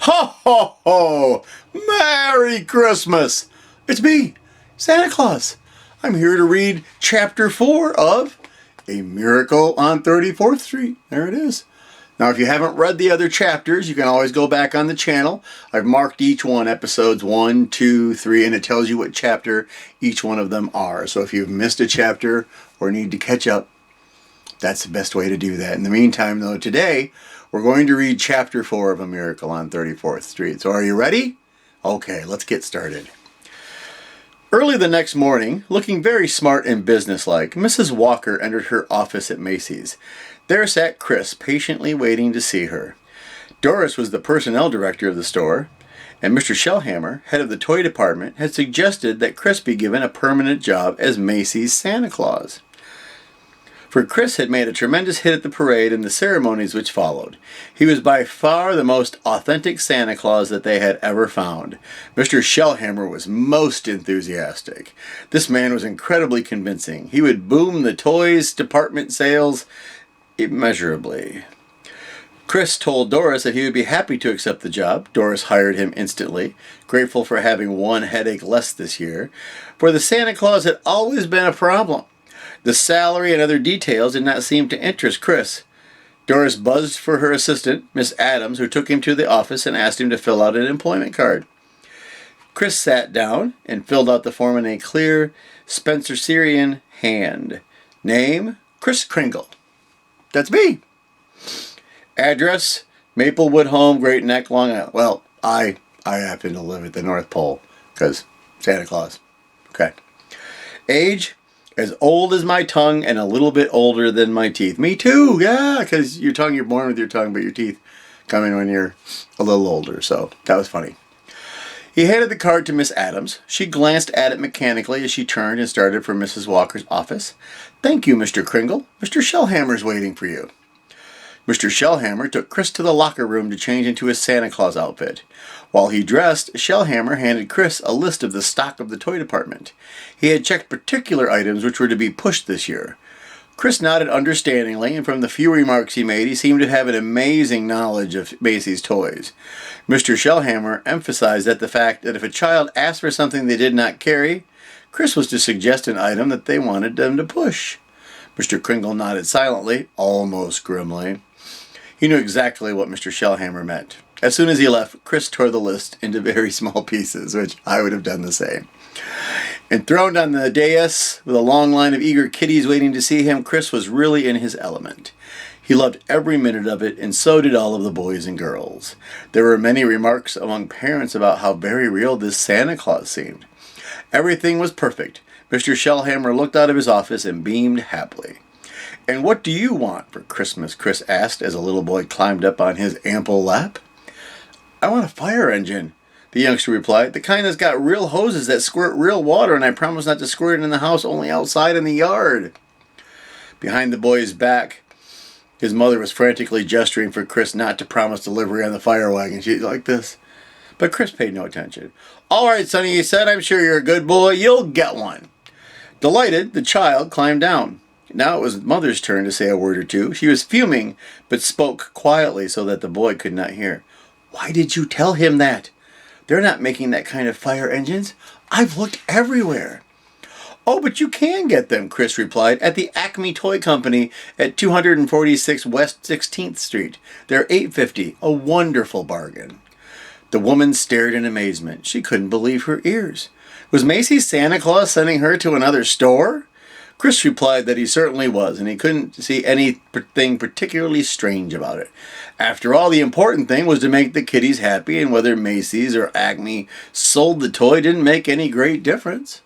Ho, ho, ho! Merry Christmas! It's me, Santa Claus. I'm here to read Chapter 4 of A Miracle on 34th Street. There it is. Now, if you haven't read the other chapters, you can always go back on the channel. I've marked each one, episodes 1, 2, 3, and it tells you what chapter each one of them are. So if you've missed a chapter or need to catch up, that's the best way to do that. In the meantime, though, today, we're going to read Chapter 4 of A Miracle on 34th Street. So are you ready? Okay, let's get started. Early the next morning, looking very smart and businesslike, Mrs. Walker entered her office at Macy's. There sat Chris, patiently waiting to see her. Doris was the personnel director of the store, and Mr. Shellhammer, head of the toy department, had suggested that Chris be given a permanent job as Macy's Santa Claus. For Chris had made a tremendous hit at the parade and the ceremonies which followed. He was by far the most authentic Santa Claus that they had ever found. Mr. Shellhammer was most enthusiastic. This man was incredibly convincing. He would boom the toys department sales immeasurably. Chris told Doris that he would be happy to accept the job. Doris hired him instantly, grateful for having one headache less this year, for the Santa Claus had always been a problem. The salary and other details did not seem to interest Chris. Doris buzzed for her assistant, Miss Adams, who took him to the office and asked him to fill out an employment card. Chris sat down and filled out the form in a clear Spencerian hand. Name, Kris Kringle. That's me. Address, Maplewood Home, Great Neck, Long Island. Well, I happen to live at the North Pole, because Santa Claus. Okay. Age, as old as my tongue and a little bit older than my teeth. Me too, yeah, because you're born with your tongue, but your teeth come in when you're a little older, so that was funny. He handed the card to Miss Adams. She glanced at it mechanically as she turned and started for Mrs. Walker's office. Thank you, Mr. Kringle. Mr. Shellhammer's waiting for you. Mr. Shellhammer took Chris to the locker room to change into his Santa Claus outfit. While he dressed, Shellhammer handed Chris a list of the stock of the toy department. He had checked particular items which were to be pushed this year. Chris nodded understandingly, and from the few remarks he made, he seemed to have an amazing knowledge of Macy's toys. Mr. Shellhammer emphasized the fact that if a child asked for something they did not carry, Chris was to suggest an item that they wanted them to push. Mr. Kringle nodded silently, almost grimly. He knew exactly what Mr. Shellhammer meant. As soon as he left, Chris tore the list into very small pieces, which I would have done the same. Enthroned on the dais, with a long line of eager kiddies waiting to see him, Chris was really in his element. He loved every minute of it, and so did all of the boys and girls. There were many remarks among parents about how very real this Santa Claus seemed. Everything was perfect. Mr. Shellhammer looked out of his office and beamed happily. And what do you want for Christmas? Chris asked as a little boy climbed up on his ample lap. I want a fire engine, the youngster replied. The kind that's got real hoses that squirt real water, and I promise not to squirt it in the house, only outside in the yard. Behind the boy's back, his mother was frantically gesturing for Chris not to promise delivery on the fire wagon. She's like this. But Chris paid no attention. All right, Sonny, he said, I'm sure you're a good boy. You'll get one. Delighted, the child climbed down. Now it was mother's turn to say a word or two. She was fuming, but spoke quietly so that the boy could not hear. Why did you tell him that? They're not making that kind of fire engines. I've looked everywhere. Oh, but you can get them, Chris replied, at the Acme Toy Company at 246 West 16th Street. They're $8.50, a wonderful bargain. The woman stared in amazement. She couldn't believe her ears. Was Macy's Santa Claus sending her to another store? Chris replied that he certainly was, and he couldn't see anything particularly strange about it. After all, the important thing was to make the kiddies happy, and whether Macy's or Acme sold the toy didn't make any great difference.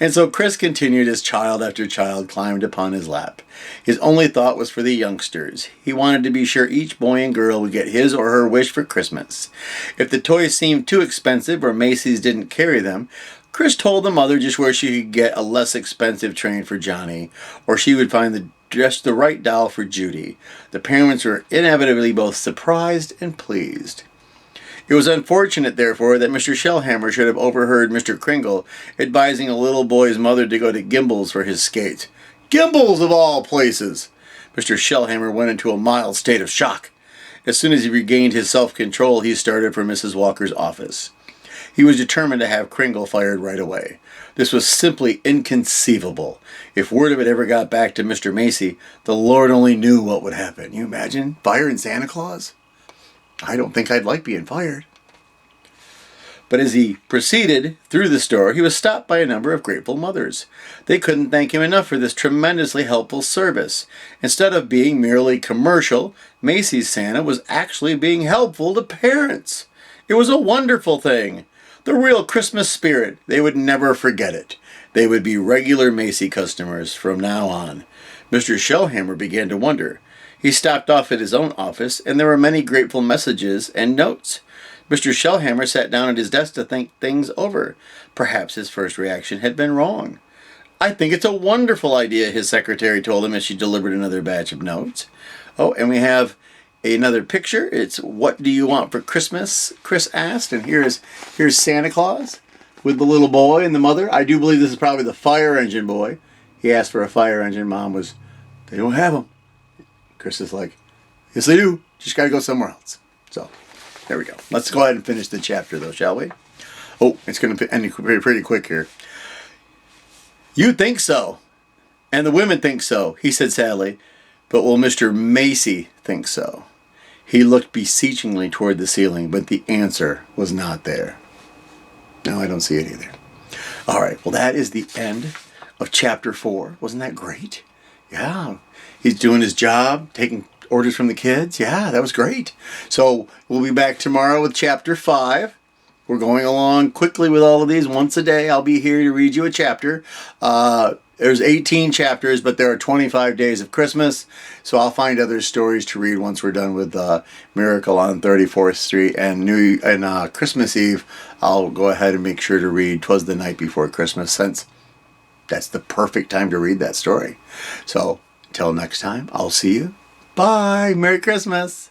And so Chris continued as child after child climbed upon his lap. His only thought was for the youngsters. He wanted to be sure each boy and girl would get his or her wish for Christmas. If the toys seemed too expensive or Macy's didn't carry them, Chris told the mother just where she could get a less expensive train for Johnny, or she would find just the right doll for Judy. The parents were inevitably both surprised and pleased. It was unfortunate, therefore, that Mr. Shellhammer should have overheard Mr. Kringle advising a little boy's mother to go to Gimbel's for his skates. Gimbel's, of all places! Mr. Shellhammer went into a mild state of shock. As soon as he regained his self-control, he started for Mrs. Walker's office. He was determined to have Kringle fired right away. This was simply inconceivable. If word of it ever got back to Mr. Macy, the Lord only knew what would happen. Can you imagine firing Santa Claus? I don't think I'd like being fired. But as he proceeded through the store, he was stopped by a number of grateful mothers. They couldn't thank him enough for this tremendously helpful service. Instead of being merely commercial, Macy's Santa was actually being helpful to parents. It was a wonderful thing. The real Christmas spirit. They would never forget it. They would be regular Macy customers from now on. Mr. Shellhammer began to wonder. He stopped off at his own office, and there were many grateful messages and notes. Mr. Shellhammer sat down at his desk to think things over. Perhaps his first reaction had been wrong. "I think it's a wonderful idea," his secretary told him as she delivered another batch of notes. Oh, and we have another picture. It's "What do you want for Christmas?" Chris asked, and here's Santa Claus with the little boy and the mother. I do believe this is probably the fire engine boy. He asked for a fire engine. Mom was, "They don't have them." Chris is like, "Yes, they do. Just got to go somewhere else." So there we go. Let's go ahead and finish the chapter, though, shall we? Oh, it's going to end pretty quick here. "You think so, and the women think so," he said sadly. "But will Mr. Macy think so?" He looked beseechingly toward the ceiling, but the answer was not there. No, I don't see it either. All right, well, that is the end of chapter 4. Wasn't that great? Yeah, he's doing his job, taking orders from the kids. Yeah, that was great. So we'll be back tomorrow with chapter 5. We're going along quickly with all of these. Once a day, I'll be here to read you a chapter. There's 18 chapters, but there are 25 days of Christmas. So I'll find other stories to read once we're done with Miracle on 34th Street and Christmas Eve. I'll go ahead and make sure to read 'Twas the Night Before Christmas, since that's the perfect time to read that story. So until next time, I'll see you. Bye. Merry Christmas.